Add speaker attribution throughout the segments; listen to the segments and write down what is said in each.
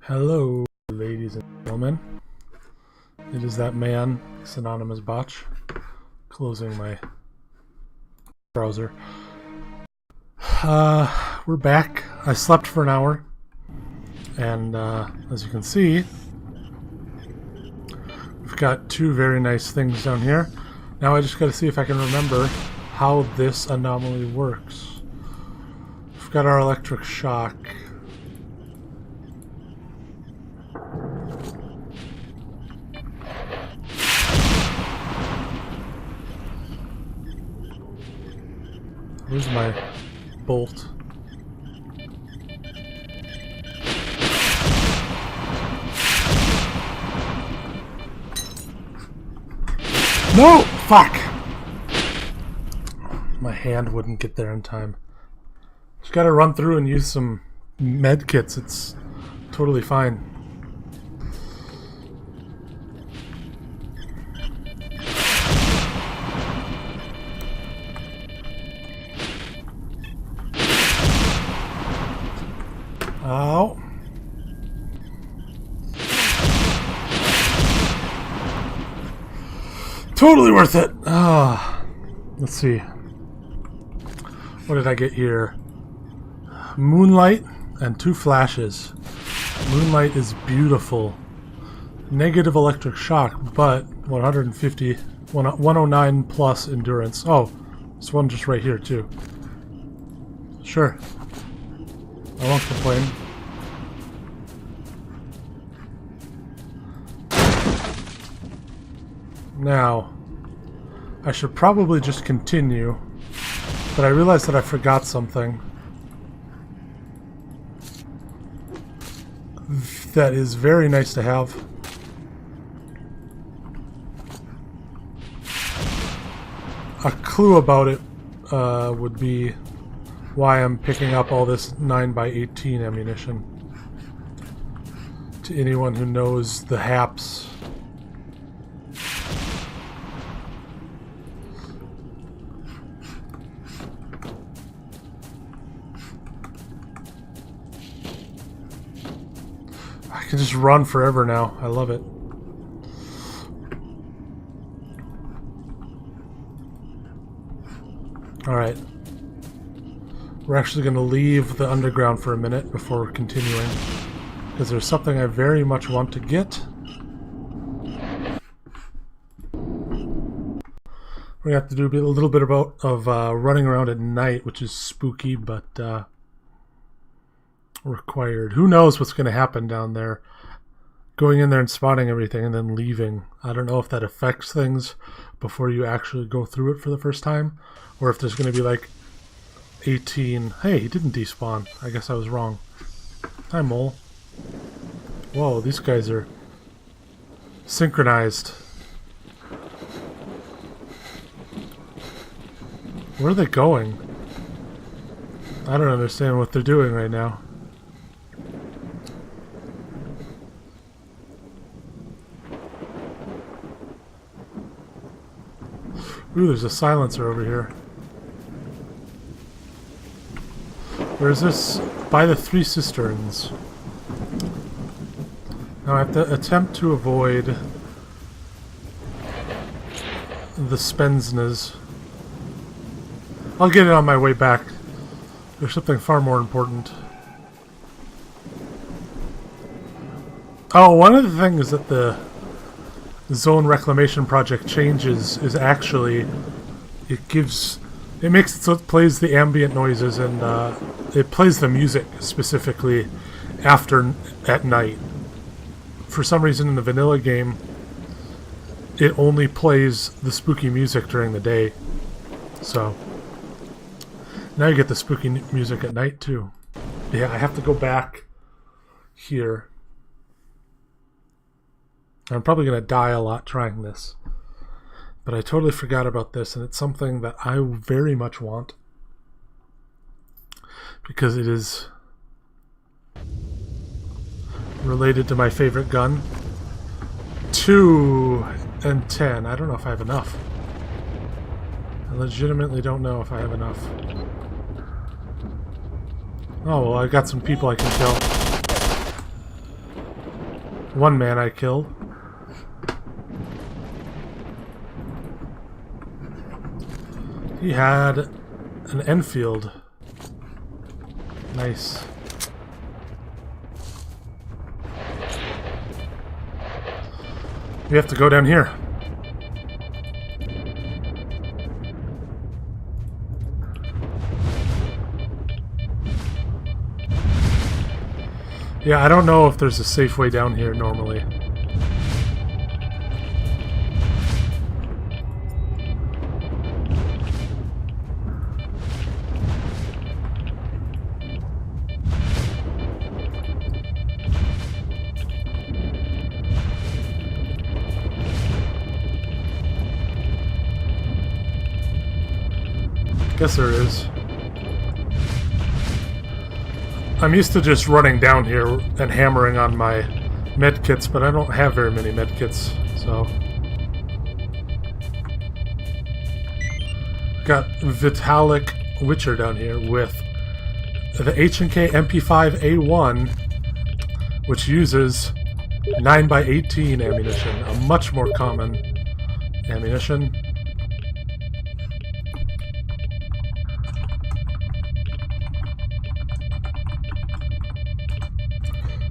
Speaker 1: Hello, ladies and gentlemen. It is that man, Synonymous Botch, closing my browser. We're back. I slept for an hour, and as you can see, we've got two very nice things down here. Now I just got to see if I can remember how this anomaly works. We've got our electric shock. Where's my bolt? No! Fuck! My hand wouldn't get there in time. Just gotta run through and use some med kits. It's totally fine. Ow. Totally worth it. Let's see. What did I get here? Moonlight and 2 flashes. Moonlight is beautiful. Negative electric shock, but 109 plus endurance. Oh, there's one just right here too. Sure. I won't complain. Now, I should probably just continue, but I realized that I forgot something that is very nice to have. A clue about it would be why I'm picking up all this 9x18 ammunition. To anyone who knows the haps. I can just run forever now. I love it. Alright. We're actually going to leave the underground for a minute before continuing, because there's something I very much want to get. We're going to have to do a little bit of running around at night, which is spooky, but required. Who knows what's going to happen down there? Going in there and spotting everything and then leaving. I don't know if that affects things before you actually go through it for the first time, or if there's going to be like 18. Hey, he didn't despawn. I guess I was wrong. Hi, mole. Whoa, these guys are synchronized. Where are they going? I don't understand what they're doing right now. Ooh, there's a silencer over here. Where is this? By the 3 cisterns. Now I have to attempt to avoid the Spensnas. I'll get it on my way back. There's something far more important. Oh, one of the things that the Zone Reclamation Project changes is actually it makes it so it plays the ambient noises and it plays the music specifically at night. For some reason in the vanilla game it only plays the spooky music during the day. So now you get the spooky music at night too. Yeah, I have to go back here. I'm probably going to die a lot trying this. But I totally forgot about this, and it's something that I very much want. Because it is related to my favorite gun. 2 and 10. I don't know if I have enough. I legitimately don't know if I have enough. Oh, well, I got some people I can kill. One man I killed. He had an Enfield. Nice. We have to go down here. Yeah, I don't know if there's a safe way down here normally. Guess there is. I'm used to just running down here and hammering on my medkits, but I don't have very many medkits, so... Got Vitalik Witcher down here with the H&K MP5A1, which uses 9x18 ammunition, a much more common ammunition.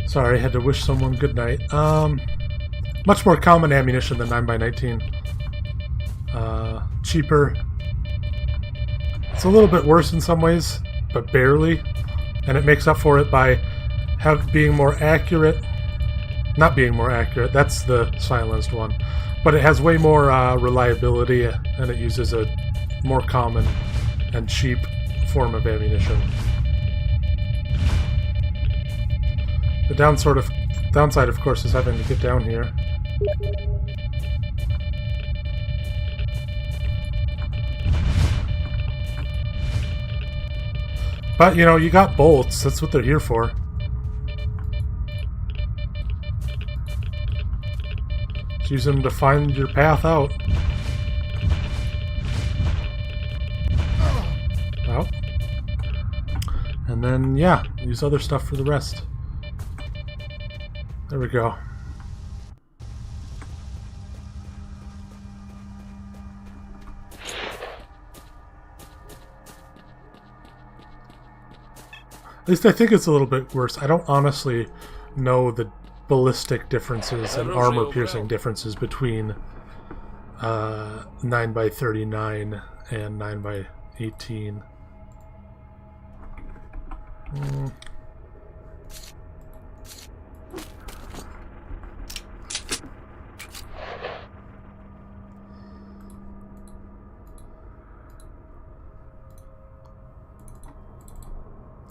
Speaker 1: Sorry, I had to wish someone good night. Much more common ammunition than 9x19. Cheaper. It's a little bit worse in some ways, but barely. And it makes up for it by being more accurate. Not being more accurate, that's the silenced one. But it has way more reliability, and it uses a more common and cheap form of ammunition. The downside, of course, is having to get down here. But, you know, you got bolts. That's what they're here for. Just use them to find your path out. Out. And then, yeah, use other stuff for the rest. There we go. At least I think it's a little bit worse. I don't honestly know the ballistic differences and armor-piercing differences between 9x39 and 9x18.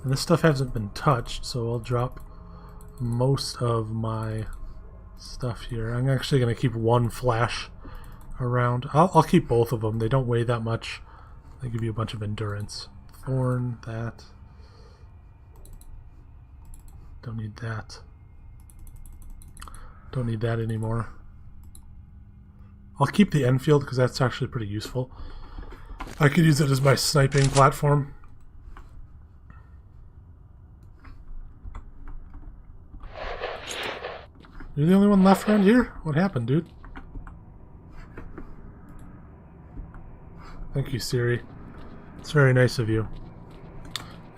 Speaker 1: And this stuff hasn't been touched, so I'll drop most of my stuff here. I'm actually going to keep one flash around. I'll keep both of them. They don't weigh that much. They give you a bunch of endurance. Thorn, that. Don't need that. Don't need that anymore. I'll keep the Enfield because that's actually pretty useful. I could use it as my sniping platform. You're the only one left around here? What happened, dude? Thank you, Siri. It's very nice of you.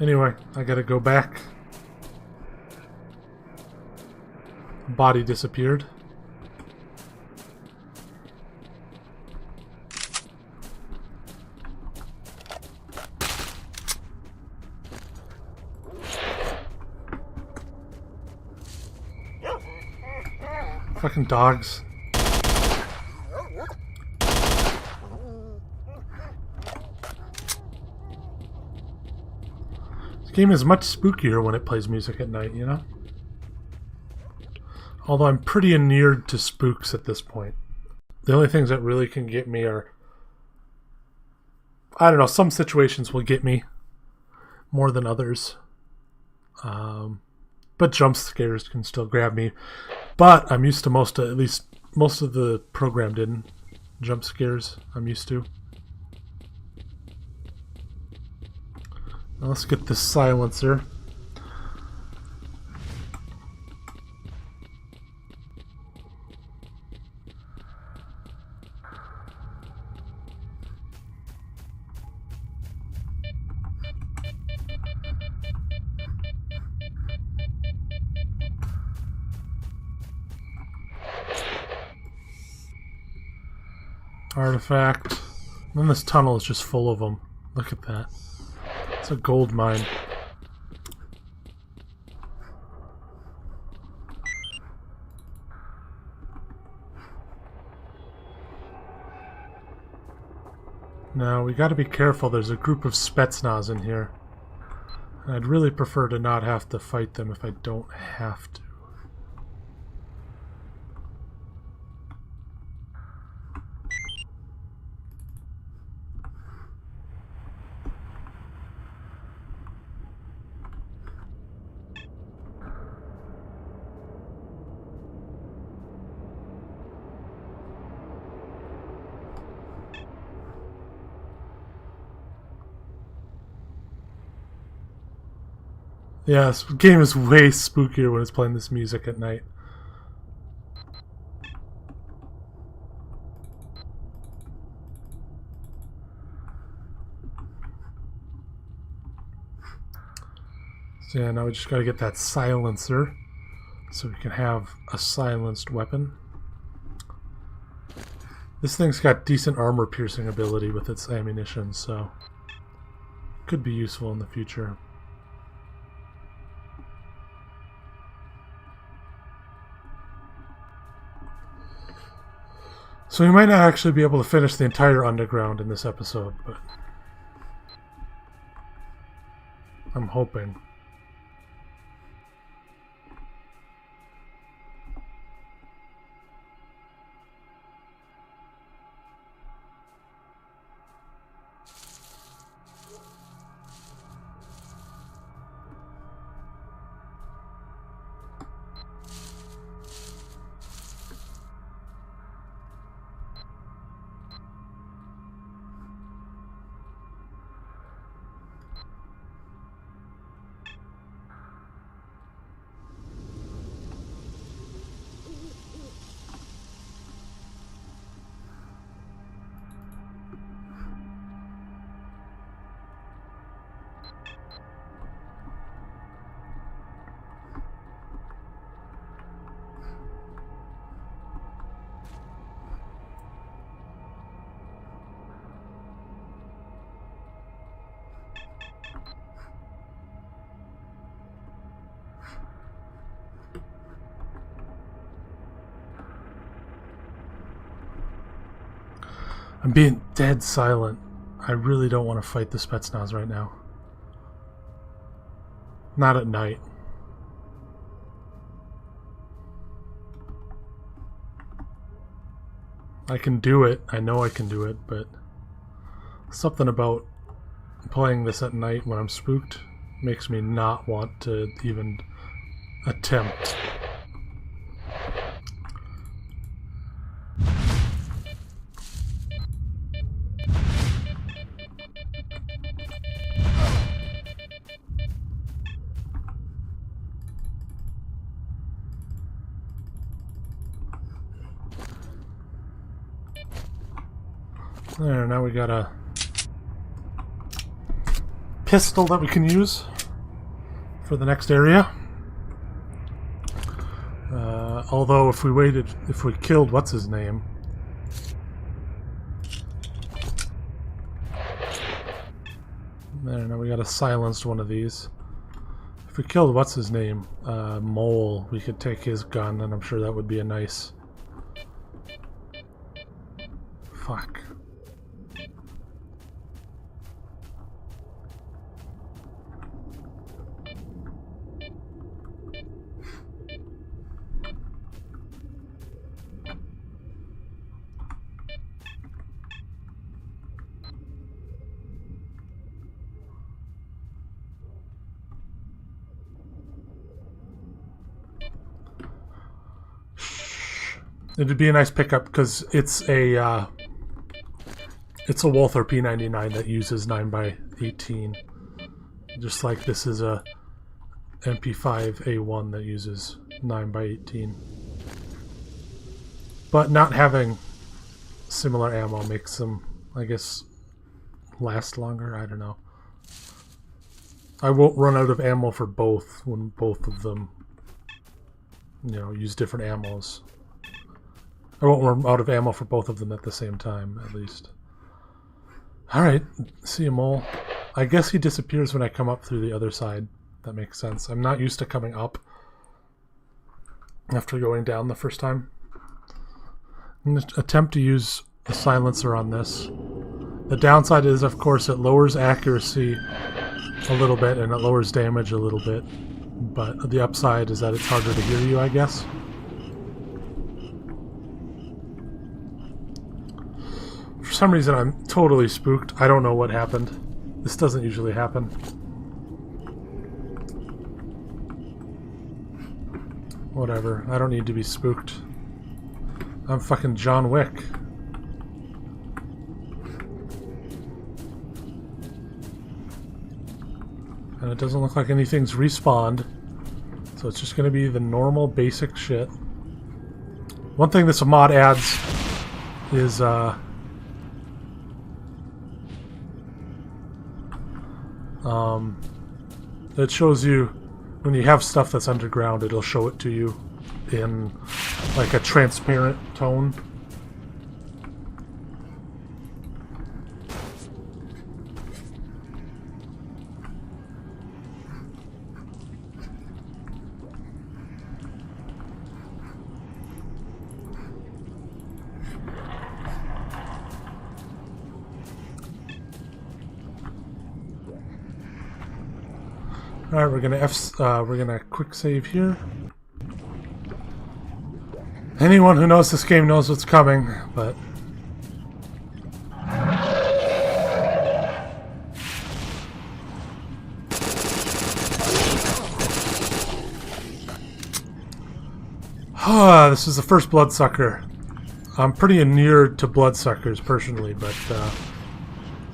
Speaker 1: Anyway, I gotta go back. Body disappeared. Fucking dogs. This game is much spookier when it plays music at night, you know? Although I'm pretty inured to spooks at this point. The only things that really can get me are... I don't know, some situations will get me more than others. But jump scares can still grab me. But I'm used to at least most of the programmed in jump scares I'm used to. Now let's get this silencer. artifact. And then this tunnel is just full of them. Look at that. It's a gold mine. Now, we gotta be careful. There's a group of Spetsnaz in here. And I'd really prefer to not have to fight them if I don't have to. Yeah, this game is way spookier when it's playing this music at night. So yeah, now we just gotta get that silencer so we can have a silenced weapon. This thing's got decent armor piercing ability with its ammunition, so could be useful in the future. So we might not actually be able to finish the entire underground in this episode, but I'm hoping. I'm being dead silent. I really don't want to fight the Spetsnaz right now. Not at night. I can do it. I know I can do it, but something about playing this at night when I'm spooked makes me not want to even attempt. There, now we got a pistol that we can use for the next area. Although if we killed what's his name, there, now we got a silenced one of these. If we killed what's his name, Mole, we could take his gun, and I'm sure that would be a nice. Fuck. It'd be a nice pickup because it's a Walther P99 that uses 9x18, just like this is a MP5A1 that uses 9x18. But not having similar ammo makes them, I guess, last longer. I don't know. I won't run out of ammo for both when both of them, use different ammos. I won't run out of ammo for both of them at the same time, at least. Alright, see you, mole. I guess he disappears when I come up through the other side. That makes sense. I'm not used to coming up after going down the first time. I'm going to attempt to use a silencer on this. The downside is, of course, it lowers accuracy a little bit and it lowers damage a little bit. But the upside is that it's harder to hear you, I guess. For some reason, I'm totally spooked. I don't know what happened. This doesn't usually happen. Whatever. I don't need to be spooked. I'm fucking John Wick. And it doesn't look like anything's respawned. So it's just going to be the normal basic shit. One thing this mod adds is it shows you when you have stuff that's underground, it'll show it to you in like a transparent tone. All right, we're gonna quick save here. Anyone who knows this game knows what's coming, but this is the first bloodsucker. I'm pretty inured to bloodsuckers personally, but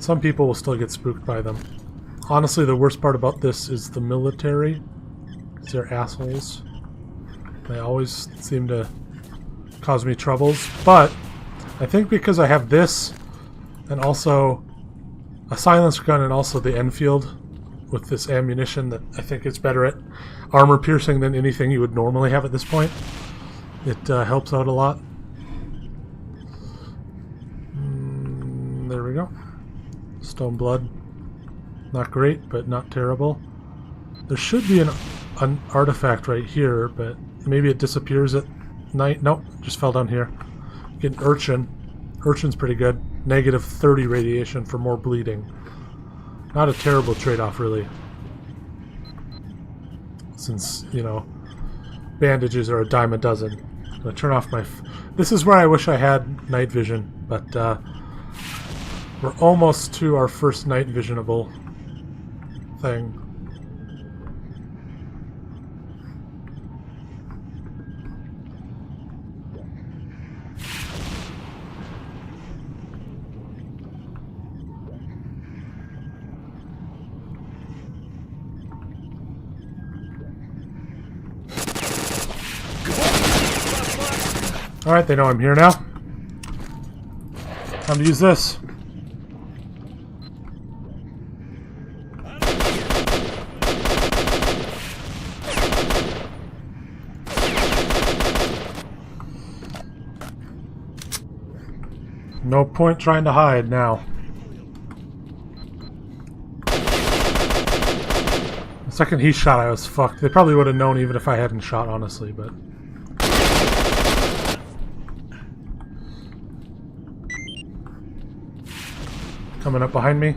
Speaker 1: some people will still get spooked by them. Honestly, the worst part about this is the military. They're assholes. They always seem to cause me troubles. But I think because I have this and also a silencer gun and also the Enfield with this ammunition that I think is better at armor piercing than anything you would normally have at this point, it helps out a lot. There we go. Stone blood. Not great, but not terrible. There should be an artifact right here, but maybe it disappears at night. Nope, just fell down here. Get an urchin. Urchin's pretty good. Negative 30 radiation for more bleeding. Not a terrible trade-off, really. Since, you know, bandages are a dime a dozen. I'm gonna turn off my... This is where I wish I had night vision, but we're almost to our first night visionable thing. Alright, they know I'm here now. Time to use this. No point trying to hide now. The second he shot, I was fucked. They probably would have known even if I hadn't shot, honestly, but... Coming up behind me.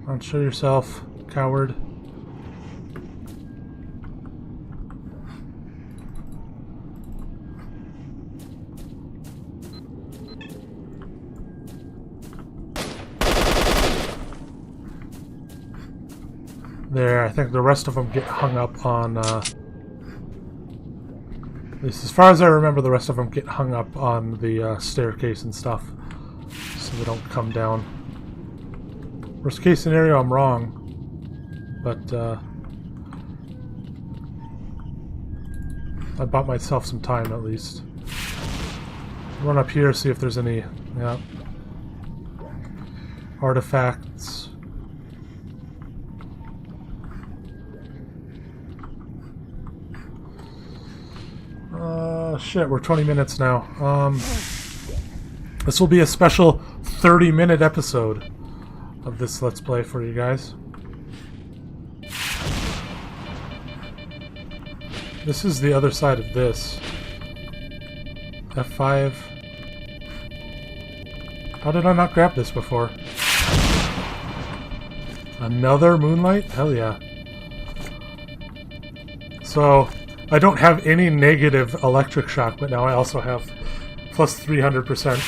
Speaker 1: Don't show yourself, coward. There, I think the rest of them get hung up on, at least as far as I remember, the rest of them get hung up on the staircase and stuff, so they don't come down. Worst case scenario, I'm wrong, but I bought myself some time at least. Run up here, see if there's any, yeah, artifacts. Shit, we're 20 minutes now. This will be a special 30-minute episode of this Let's Play for you guys. This is the other side of this. F5. How did I not grab this before? Another moonlight? Hell yeah. So, I don't have any negative electric shock, but now I also have plus 300%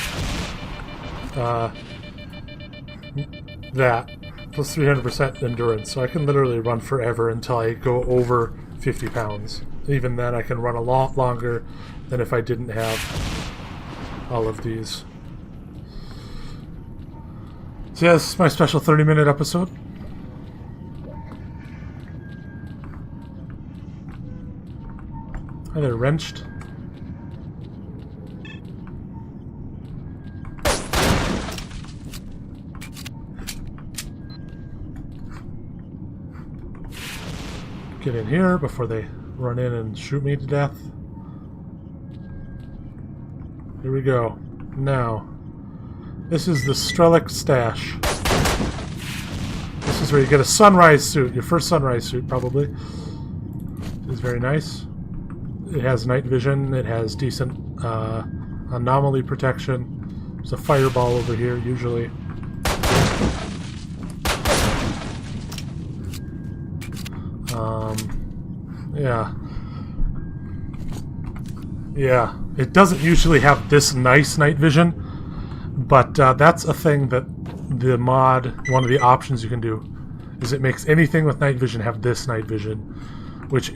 Speaker 1: that. Plus 300% endurance. So I can literally run forever until I go over 50 pounds. Even then I can run a lot longer than if I didn't have all of these. So yeah, this is my special 30-minute episode. Hi there, wrenched. Get in here before they run in and shoot me to death. Here we go. Now, this is the S.T.A.L.K.E.R stash. This is where you get a sunrise suit, your first sunrise suit probably. It's very nice. It has night vision, it has decent anomaly protection. There's a fireball over here usually. Yeah, it doesn't usually have this nice night vision, but that's a thing that the mod, one of the options you can do, is it makes anything with night vision have this night vision, which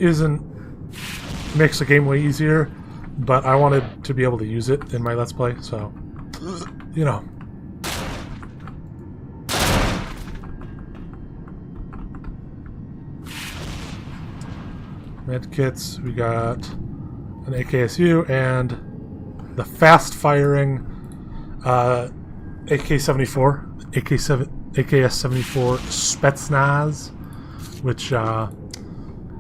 Speaker 1: makes the game way easier, but I wanted to be able to use it in my Let's Play, so, you know. Medkits, we got an AKSU and the fast-firing AK-74, AKS-74 Spetsnaz, which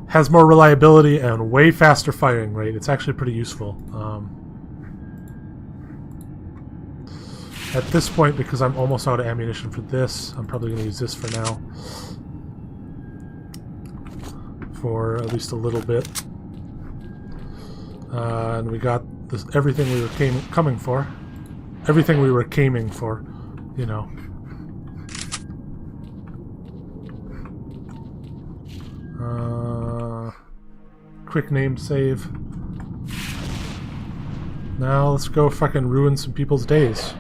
Speaker 1: has more reliability and way faster firing rate. It's actually pretty useful. At this point, because I'm almost out of ammunition for this, I'm probably going to use this for now. For at least a little bit. And we got this, everything we were coming for. Everything we were caming for, you know. Quick name save. Now let's go fucking ruin some people's days.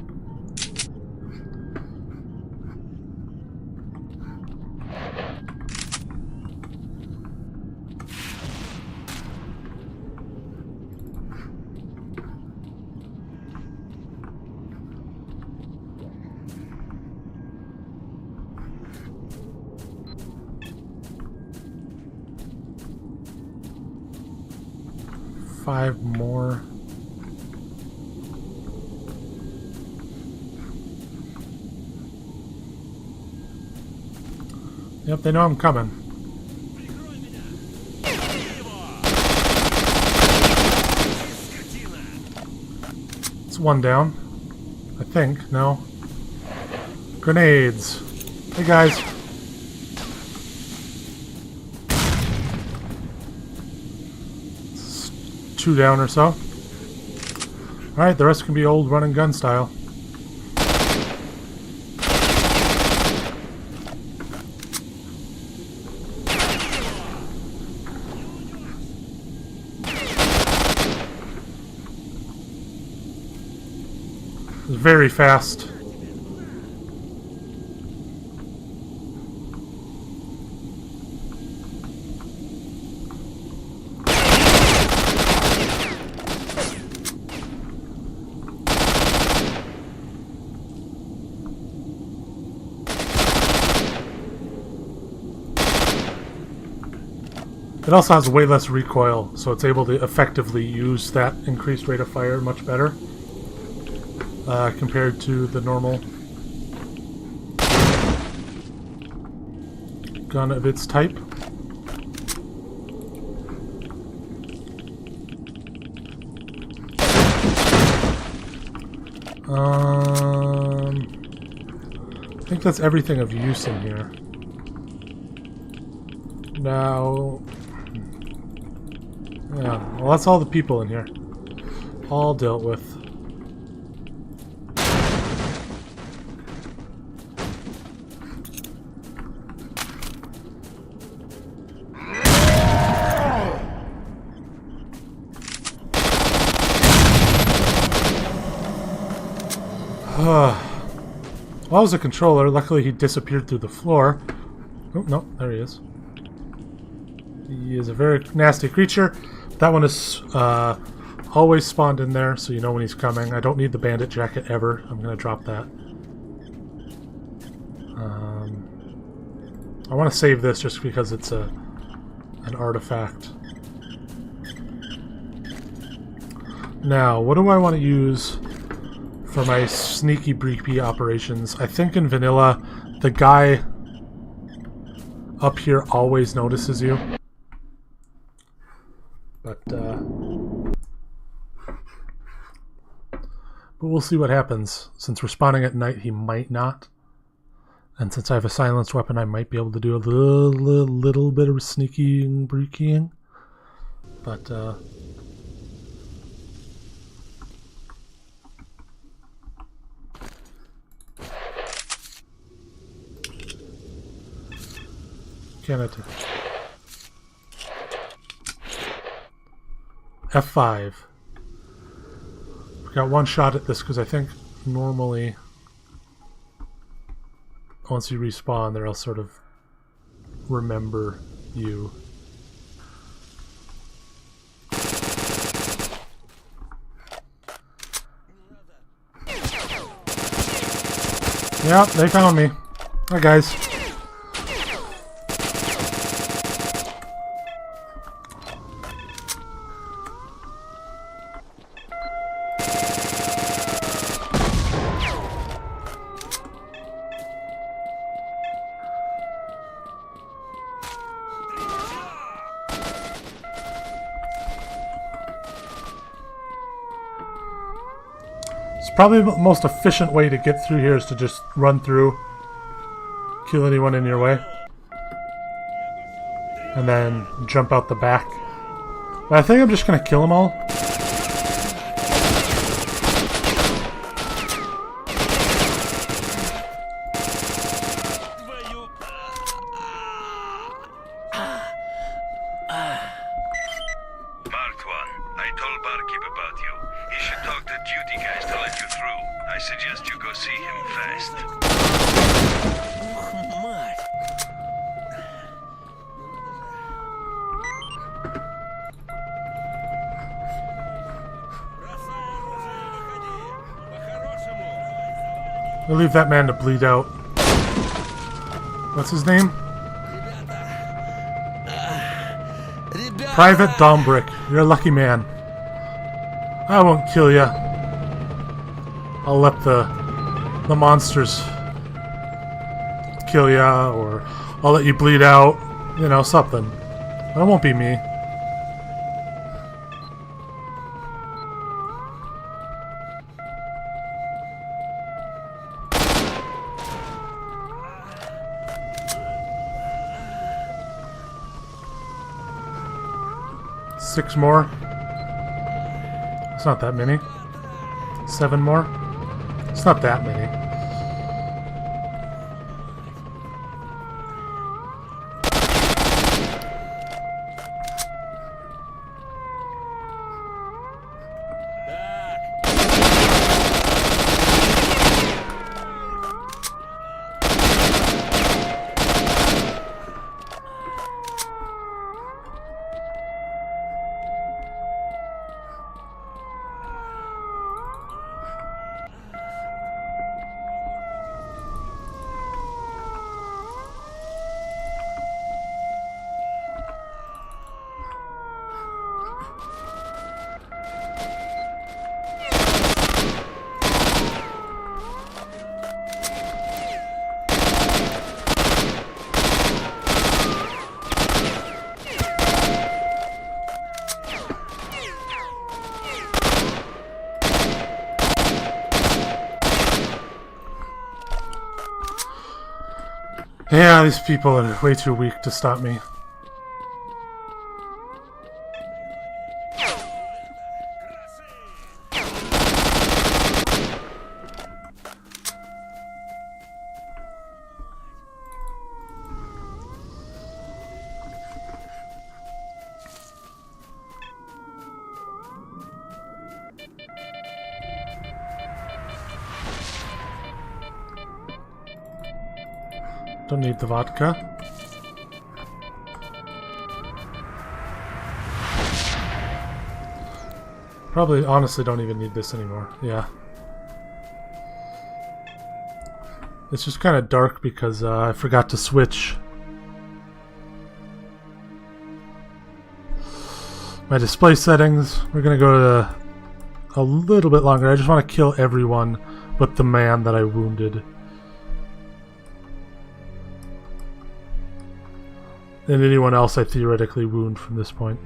Speaker 1: Five more. Yep, they know I'm coming. It's one down. I think. No. Grenades. Hey guys. Two down or so. Alright, the rest can be old run and gun style. It's very fast. It also has way less recoil, so it's able to effectively use that increased rate of fire much better compared to the normal gun of its type. I think that's everything of use in here. Now... Yeah, well, that's all the people in here. All dealt with. Well, that was a controller. Luckily, he disappeared through the floor. Oh, no, there he is. He is a very nasty creature. That one is always spawned in there, so you know when he's coming. I don't need the bandit jacket ever. I'm going to drop that. I want to save this just because it's an artifact. Now, what do I want to use for my sneaky breaky operations? I think in vanilla, the guy up here always notices you. But we'll see what happens. Since we're spawning at night, he might not. And since I have a silenced weapon, I might be able to do a little bit of sneaky and breakying. But, can I do? F5. Got one shot at this because I think normally once you respawn, they'll sort of remember you. Yeah, they found me. Hi, guys. Probably the most efficient way to get through here is to just run through, kill anyone in your way, and then jump out the back. But I think I'm just gonna kill them all. We'll leave that man to bleed out. What's his name? Private Dombrick. You're a lucky man. I won't kill ya. I'll let the monsters kill ya, or I'll let you bleed out. You know, something. But it won't be me. Six more. It's not that many. 7 more. It's not that many. Yeah, these people are way too weak to stop me. Don't need the vodka. Probably, honestly, don't even need this anymore. Yeah. It's just kind of dark because I forgot to switch my display settings. We're going to go to a little bit longer. I just want to kill everyone but the man that I wounded. And anyone else I theoretically wound from this point.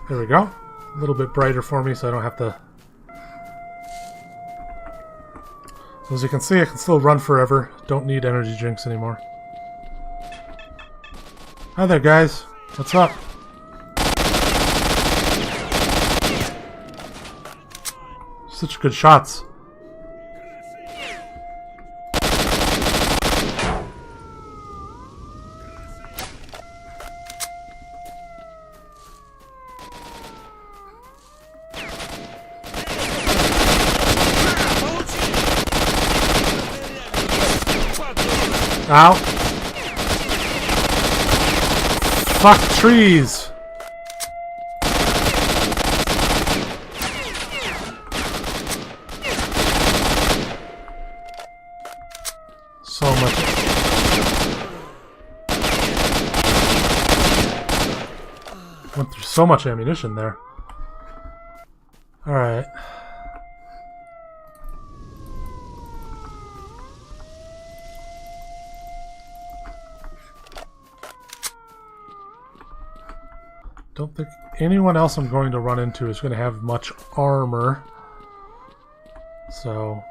Speaker 1: There we go. A little bit brighter for me so I don't have to... As you can see, I can still run forever. Don't need energy drinks anymore. Hi there, guys. What's up? Such good shots. Ow. Fuck trees. So much. Went through so much ammunition there. Alright. Don't think anyone else I'm going to run into is going to have much armor. So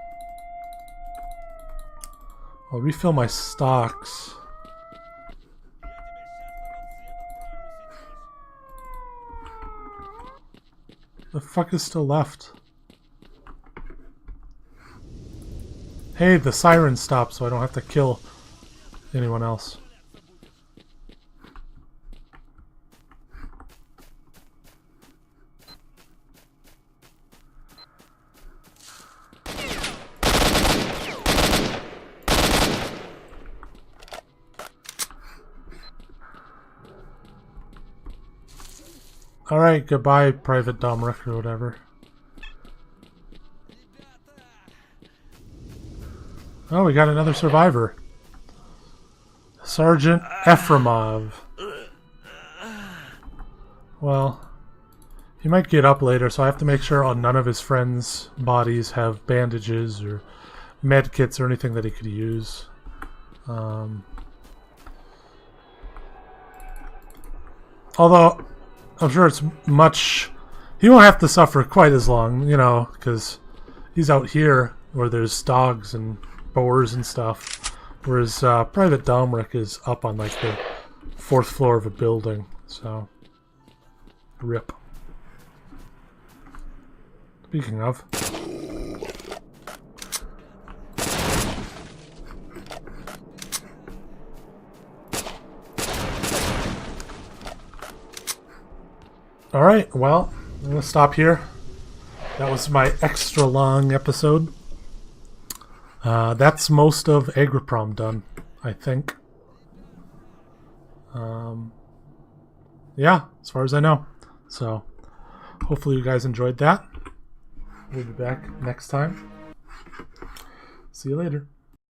Speaker 1: I'll refill my stocks. The fuck is still left? Hey, the siren stopped so I don't have to kill anyone else. Alright, goodbye, Private Domrick or whatever. Oh, we got another survivor. Sergeant Efremov. Well, he might get up later, so I have to make sure none of his friends' bodies have bandages or med kits or anything that he could use. Although I'm sure it's much... He won't have to suffer quite as long, you know, because he's out here where there's dogs and boars and stuff. Whereas Private Domrick is up on, like, the 4th floor of a building, so... RIP. Speaking of... Alright, well, I'm going to stop here. That was my extra long episode. That's most of Agroprom done, I think. Yeah, as far as I know. So, hopefully you guys enjoyed that. We'll be back next time. See you later.